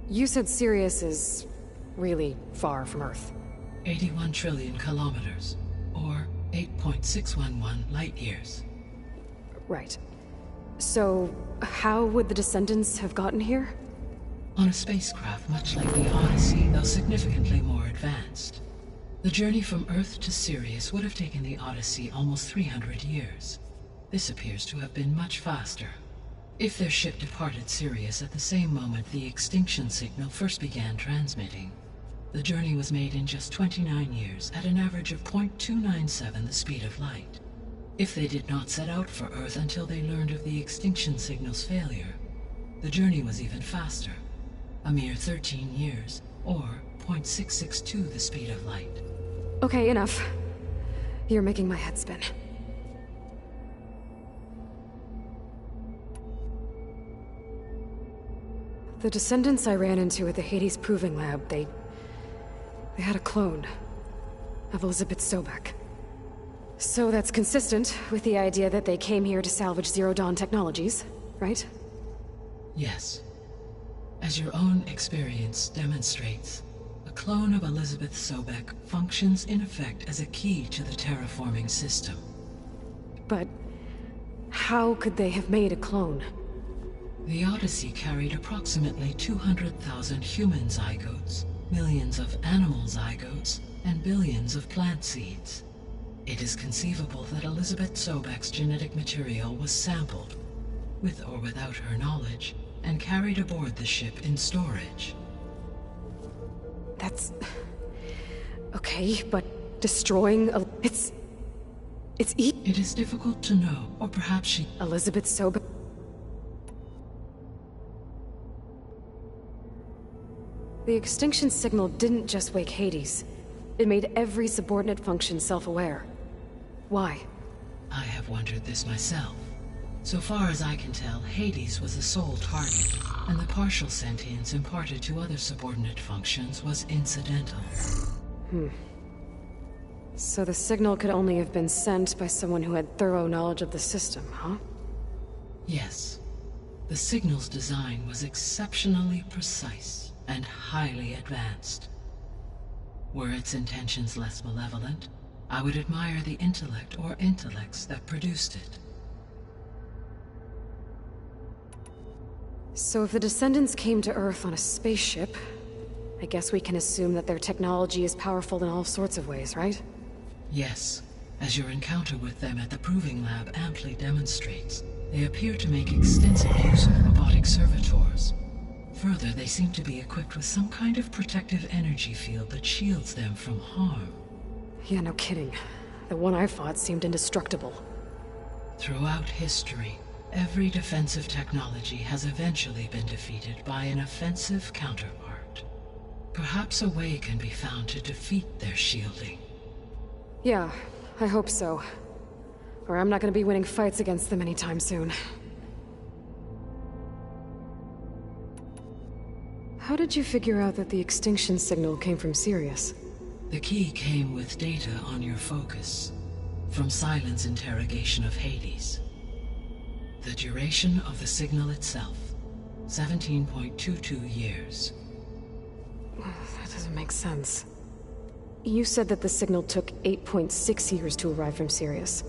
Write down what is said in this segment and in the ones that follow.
You said Sirius is really far from Earth. 81 trillion kilometers, or 8.611 light years. Right. So, how would the Descendants have gotten here? On a spacecraft much like the Odyssey, though significantly more advanced. The journey from Earth to Sirius would have taken the Odyssey almost 300 years. This appears to have been much faster. If their ship departed Sirius at the same moment the extinction signal first began transmitting, the journey was made in just 29 years at an average of 0.297 the speed of light. If they did not set out for Earth until they learned of the extinction signal's failure, the journey was even faster, a mere 13 years, or 0.662 the speed of light. Okay, enough. You're making my head spin. The Descendants I ran into at the Hades Proving Lab, they had a clone of Elizabeth Sobek. So that's consistent with the idea that they came here to salvage Zero Dawn technologies, right? Yes. As your own experience demonstrates, a clone of Elizabeth Sobek functions in effect as a key to the terraforming system. But how could they have made a clone? The Odyssey carried approximately 200,000 human zygotes, millions of animal zygotes, and billions of plant seeds. It is conceivable that Elizabeth Sobek's genetic material was sampled, with or without her knowledge, and carried aboard the ship in storage. That's... okay, but destroying It's It is difficult to know, or perhaps she... Elizabeth Sobek... The extinction signal didn't just wake Hades. It made every subordinate function self-aware. Why? I have wondered this myself. So far as I can tell, Hades was the sole target, and the partial sentience imparted to other subordinate functions was incidental. So the signal could only have been sent by someone who had thorough knowledge of the system, huh? Yes. The signal's design was exceptionally precise and highly advanced. Were its intentions less malevolent, I would admire the intellect or intellects that produced it. So if the Descendants came to Earth on a spaceship, I guess we can assume that their technology is powerful in all sorts of ways, right? Yes. As your encounter with them at the Proving Lab amply demonstrates, they appear to make extensive use of robotic servitors. Further, they seem to be equipped with some kind of protective energy field that shields them from harm. Yeah, no kidding. The one I fought seemed indestructible. Throughout history, every defensive technology has eventually been defeated by an offensive counterpart. Perhaps a way can be found to defeat their shielding. Yeah, I hope so. Or I'm not gonna be winning fights against them anytime soon. How did you figure out that the extinction signal came from Sirius? The key came with data on your focus, from Silent's interrogation of Hades. The duration of the signal itself, 17.22 years. That doesn't make sense. You said that the signal took 8.6 years to arrive from Sirius.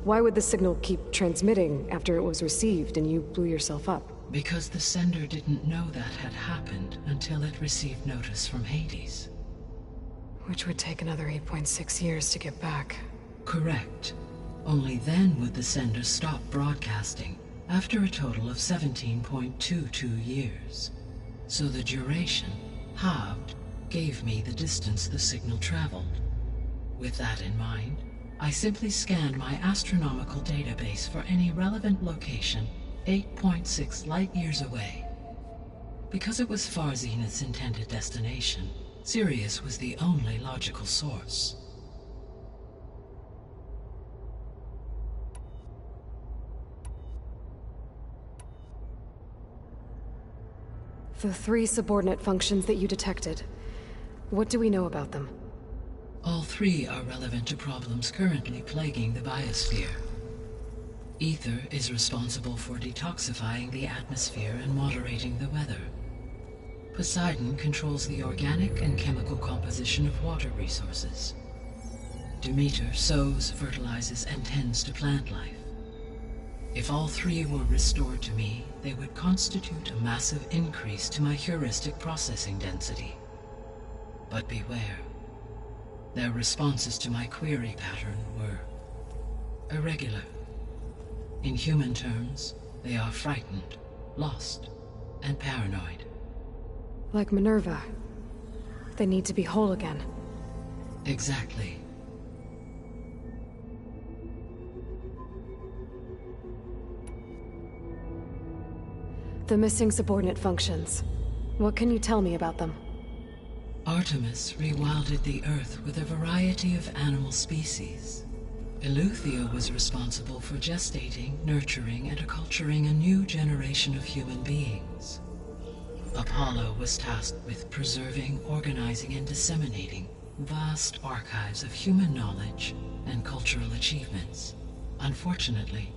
Why would the signal keep transmitting after it was received and you blew yourself up? Because the sender didn't know that had happened until it received notice from Hades. Which would take another 8.6 years to get back. Correct. Only then would the sender stop broadcasting, after a total of 17.22 years. So the duration, halved, gave me the distance the signal traveled. With that in mind, I simply scanned my astronomical database for any relevant location 8.6 light-years away. Because it was far Zenith's intended destination, Sirius was the only logical source. The 3 subordinate functions that you detected, what do we know about them? All 3 are relevant to problems currently plaguing the biosphere. Ether is responsible for detoxifying the atmosphere and moderating the weather. Poseidon controls the organic and chemical composition of water resources. Demeter sows, fertilizes, and tends to plant life. If all three were restored to me, they would constitute a massive increase to my heuristic processing density. But beware. Their responses to my query pattern were irregular. In human terms, they are frightened, lost, and paranoid. Like Minerva. They need to be whole again. Exactly. The missing subordinate functions. What can you tell me about them? Artemis rewilded the Earth with a variety of animal species. Eleuthia was responsible for gestating, nurturing, and acculturating a new generation of human beings. Apollo was tasked with preserving, organizing, and disseminating vast archives of human knowledge and cultural achievements. Unfortunately,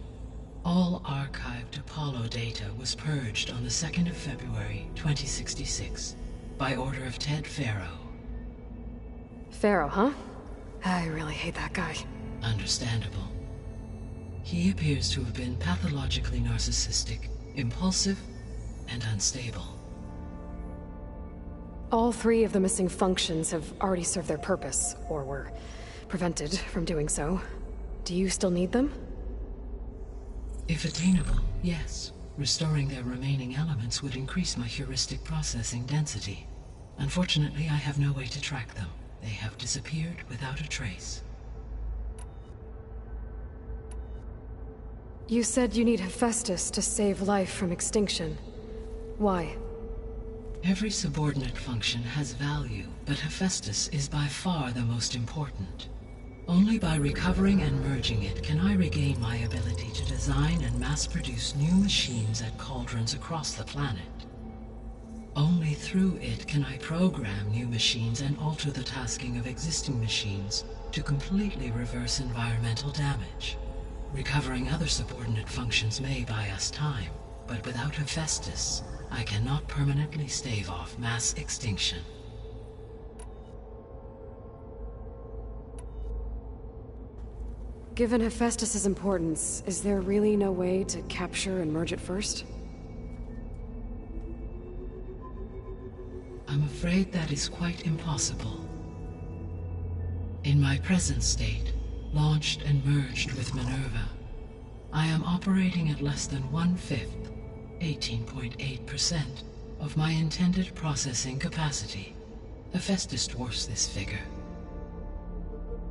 all archived Apollo data was purged on the 2nd of February, 2066, by order of Ted Faro. Pharaoh, huh? I really hate that guy. Understandable. He appears to have been pathologically narcissistic, impulsive, and unstable. All three of the missing functions have already served their purpose, or were prevented from doing so. Do you still need them? If attainable, yes. Restoring their remaining elements would increase my heuristic processing density. Unfortunately, I have no way to track them. They have disappeared without a trace. You said you need Hephaestus to save life from extinction. Why? Every subordinate function has value, but Hephaestus is by far the most important. Only by recovering and merging it can I regain my ability to design and mass-produce new machines at cauldrons across the planet. Only through it can I program new machines and alter the tasking of existing machines to completely reverse environmental damage. Recovering other subordinate functions may buy us time, but without Hephaestus, I cannot permanently stave off mass extinction. Given Hephaestus's importance, is there really no way to capture and merge it first? I'm afraid that is quite impossible. In my present state, launched and merged with Minerva, I am operating at less than 1/5, 18.8%, of my intended processing capacity. Hephaestus dwarfs this figure.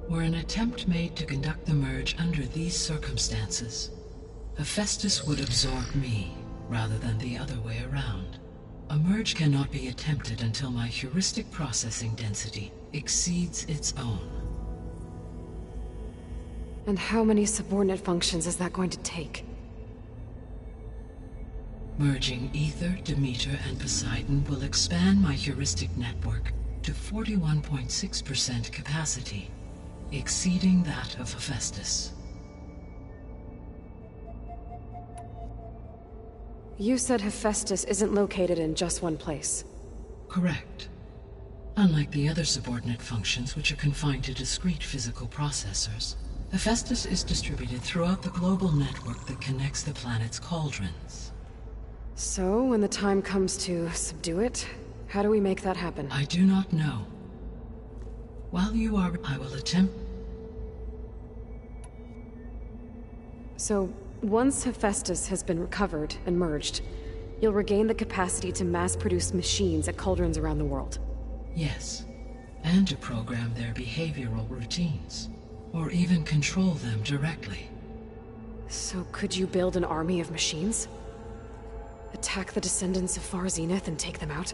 Were an attempt made to conduct the merge under these circumstances, Hephaestus would absorb me, rather than the other way around. A merge cannot be attempted until my heuristic processing density exceeds its own. And how many subordinate functions is that going to take? Merging Ether, Demeter, and Poseidon will expand my heuristic network to 41.6% capacity, exceeding that of Hephaestus. You said Hephaestus isn't located in just one place. Correct. Unlike the other subordinate functions, which are confined to discrete physical processors, Hephaestus is distributed throughout the global network that connects the planet's cauldrons. So, when the time comes to subdue it, how do we make that happen? I do not know. While you are, I will attempt. So, once Hephaestus has been recovered and merged, you'll regain the capacity to mass-produce machines at cauldrons around the world. Yes, and to program their behavioral routines, or even control them directly. So could you build an army of machines? Attack the descendants of Far Zenith and take them out?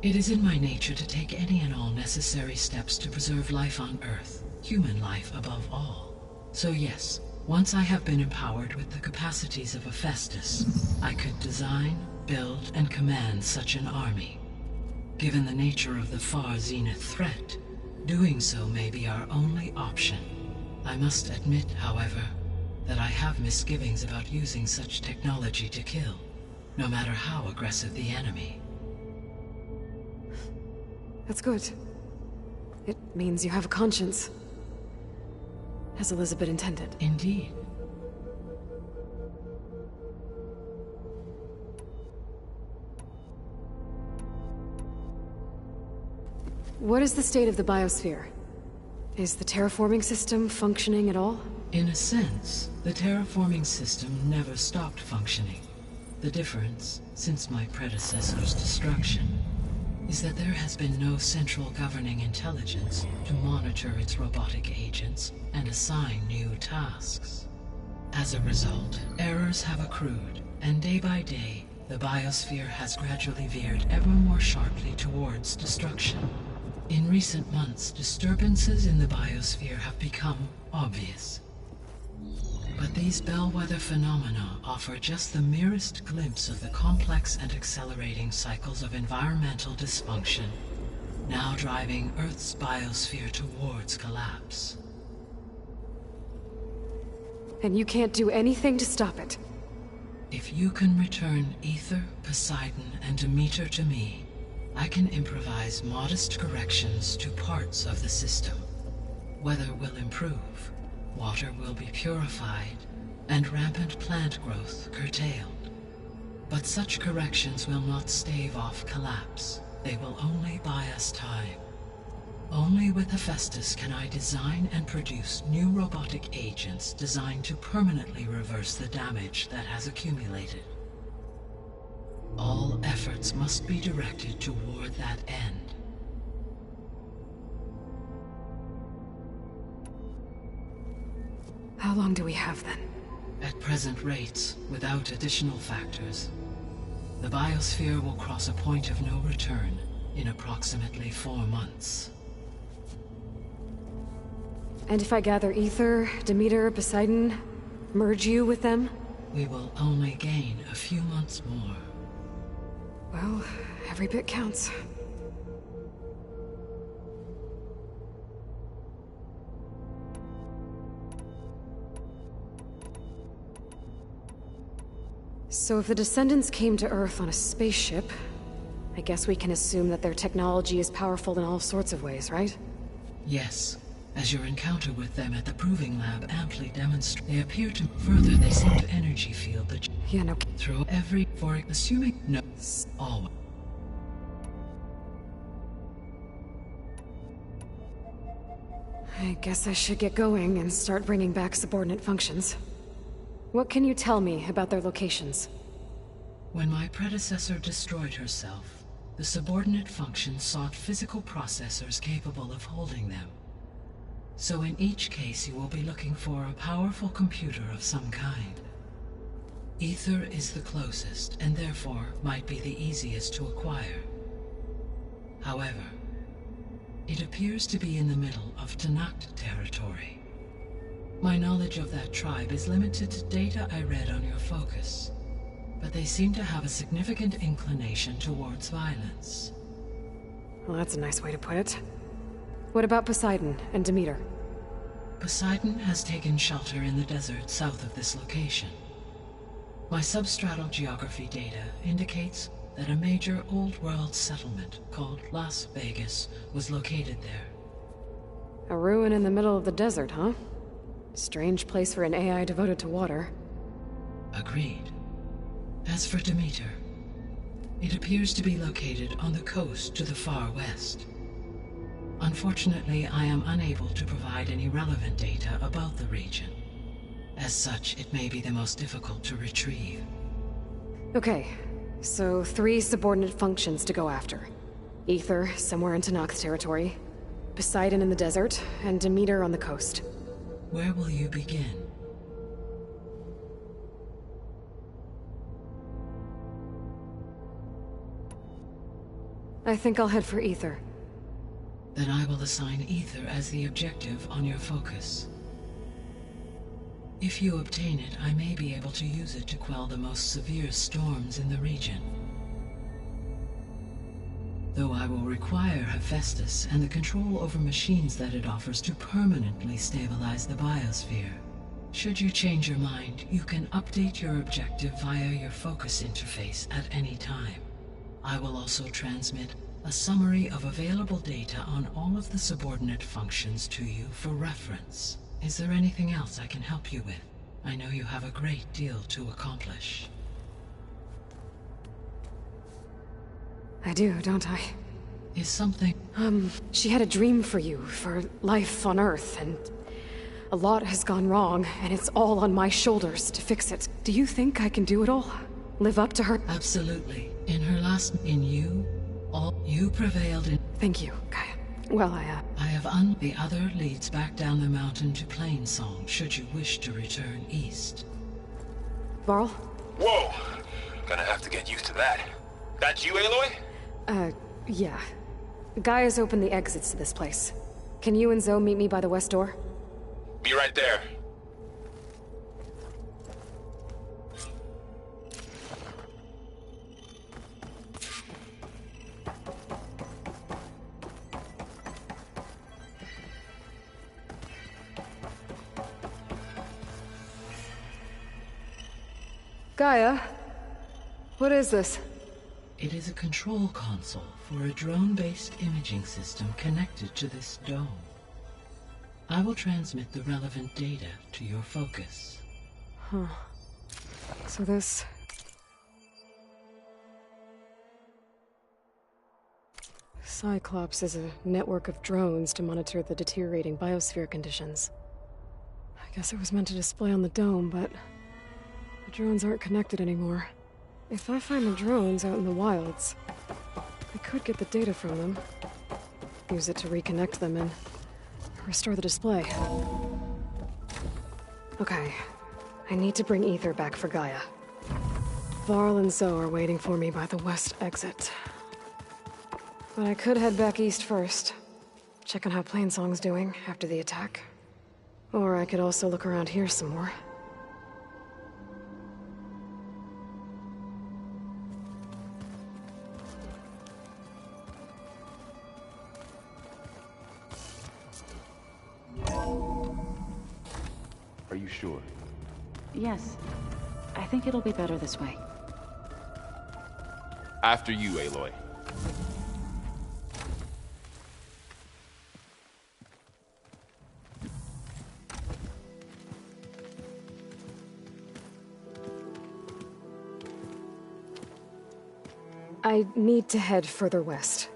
It is in my nature to take any and all necessary steps to preserve life on Earth, human life above all. So yes, once I have been empowered with the capacities of Hephaestus, I could design, build, and command such an army. Given the nature of the Far Zenith threat, doing so may be our only option. I must admit, however, that I have misgivings about using such technology to kill. no matter how aggressive the enemy. That's good. It means you have a conscience. As Elizabeth intended. Indeed. What is the state of the biosphere? Is the terraforming system functioning at all? In a sense, the terraforming system never stopped functioning. The difference, since my predecessor's destruction, is that there has been no central governing intelligence to monitor its robotic agents and assign new tasks. As a result, errors have accrued, and day by day, the biosphere has gradually veered ever more sharply towards destruction. In recent months, disturbances in the biosphere have become obvious. But these bellwether phenomena offer just the merest glimpse of the complex and accelerating cycles of environmental dysfunction, now driving Earth's biosphere towards collapse. And you can't do anything to stop it? If you can return Ether, Poseidon, and Demeter to me, I can improvise modest corrections to parts of the system. Weather will improve, water will be purified, and rampant plant growth curtailed. But such corrections will not stave off collapse. They will only buy us time. Only with Hephaestus can I design and produce new robotic agents designed to permanently reverse the damage that has accumulated. All efforts must be directed toward that end. How long do we have then? At present rates, without additional factors, the biosphere will cross a point of no return in approximately 4 months. And if I gather Ether, Demeter, Poseidon, merge you with them? We will only gain a few months more. Well, every bit counts. So if the Descendants came to Earth on a spaceship, I guess we can assume that their technology is powerful in all sorts of ways, right? Yes. As your encounter with them at the Proving Lab amply demonstrates, they appear to further, they seem to energy field the... Yeah, no... Through every... for assuming... No. Always. I guess I should get going and start bringing back subordinate functions. What can you tell me about their locations? When my predecessor destroyed herself, the subordinate functions sought physical processors capable of holding them. So in each case you will be looking for a powerful computer of some kind. Ether is the closest, and therefore might be the easiest to acquire. However, it appears to be in the middle of Tanakh territory. My knowledge of that tribe is limited to data I read on your focus, but they seem to have a significant inclination towards violence. Well, that's a nice way to put it. What about Poseidon and Demeter? Poseidon has taken shelter in the desert south of this location. My substratal geography data indicates that a major old-world settlement called Las Vegas was located there. A ruin in the middle of the desert, huh? Strange place for an AI devoted to water. Agreed. As for Demeter, it appears to be located on the coast to the far west. Unfortunately, I am unable to provide any relevant data about the region. As such, it may be the most difficult to retrieve. Okay, so 3 subordinate functions to go after. Ether, somewhere in Tanakh territory. Poseidon in the desert, and Demeter on the coast. Where will you begin? I think I'll head for Ether. Then I will assign Ether as the objective on your focus. If you obtain it, I may be able to use it to quell the most severe storms in the region. Though I will require Hephaestus and the control over machines that it offers to permanently stabilize the biosphere, Should you change your mind, you can update your objective via your focus interface at any time. I will also transmit a summary of available data on all of the subordinate functions to you for reference. Is there anything else I can help you with? I know you have a great deal to accomplish. I do, don't I? Is something... She had a dream for you, for life on Earth, and a lot has gone wrong, and it's all on my shoulders to fix it. Do you think I can do it all? Live up to her? Absolutely. In her last... you prevailed in... Thank you, Gaia. Well, I have the other leads back down the mountain to Plainsong, should you wish to return east. Varl? Whoa! Gonna have to get used to that. That's you, Aloy? Yeah. Gaia's opened the exits to this place. Can you and Zoe meet me by the west door? Be right there. Gaia? What is this? It is a control console for a drone-based imaging system connected to this dome. I will transmit the relevant data to your focus. Huh. So this... Cyclops is a network of drones to monitor the deteriorating biosphere conditions. I guess it was meant to display on the dome, but... the drones aren't connected anymore. If I find the drones out in the wilds, I could get the data from them. Use it to reconnect them and restore the display. Okay, I need to bring Ether back for Gaia. Varl and Zoe are waiting for me by the west exit. But I could head back east first, check on how Plainsong's doing after the attack. Or I could also look around here some more. Are you sure? Yes. I think it'll be better this way. After you, Aloy. I need to head further west.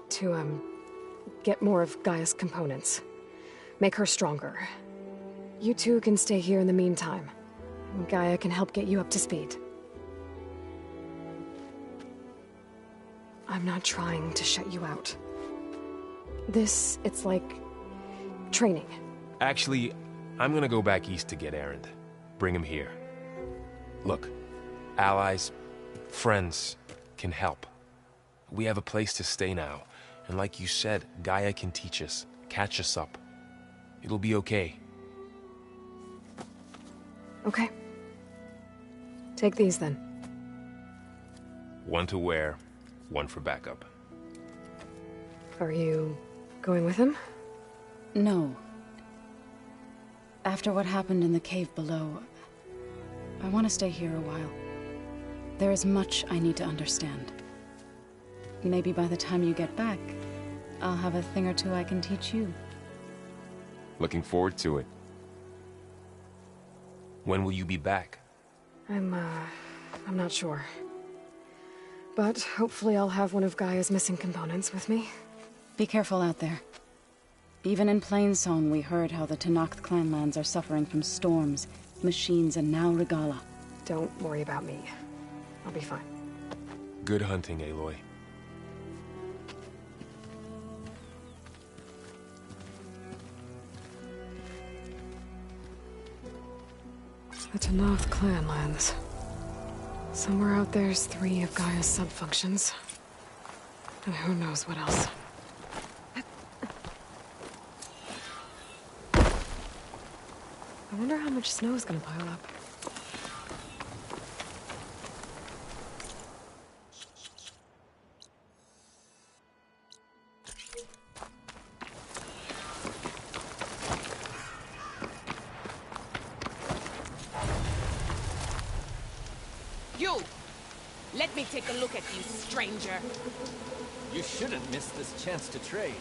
To, get more of Gaia's components. Make her stronger. You two can stay here in the meantime. Gaia can help get you up to speed. I'm not trying to shut you out. It's like... training. Actually, I'm gonna go back east to get Erend. Bring him here. Look, allies, friends can help. We have a place to stay now, and like you said, Gaia can teach us, catch us up. It'll be okay. Okay. Take these then. One to wear, one for backup. Are you going with him? No. After what happened in the cave below, I want to stay here a while. There is much I need to understand. Maybe by the time you get back, I'll have a thing or two I can teach you. Looking forward to it. When will you be back? I'm not sure. But hopefully I'll have one of Gaia's missing components with me. Be careful out there. Even in Plainsong, we heard how the Tenakth clanlands are suffering from storms, machines, and now Regala. Don't worry about me. I'll be fine. Good hunting, Aloy. The Tenakth clanlands. Somewhere out there's 3 of Gaia's sub-functions. And who knows what else. I wonder how much snow is gonna pile up. Let me take a look at you, stranger. You shouldn't miss this chance to trade.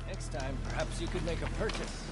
Next time, perhaps you could make a purchase.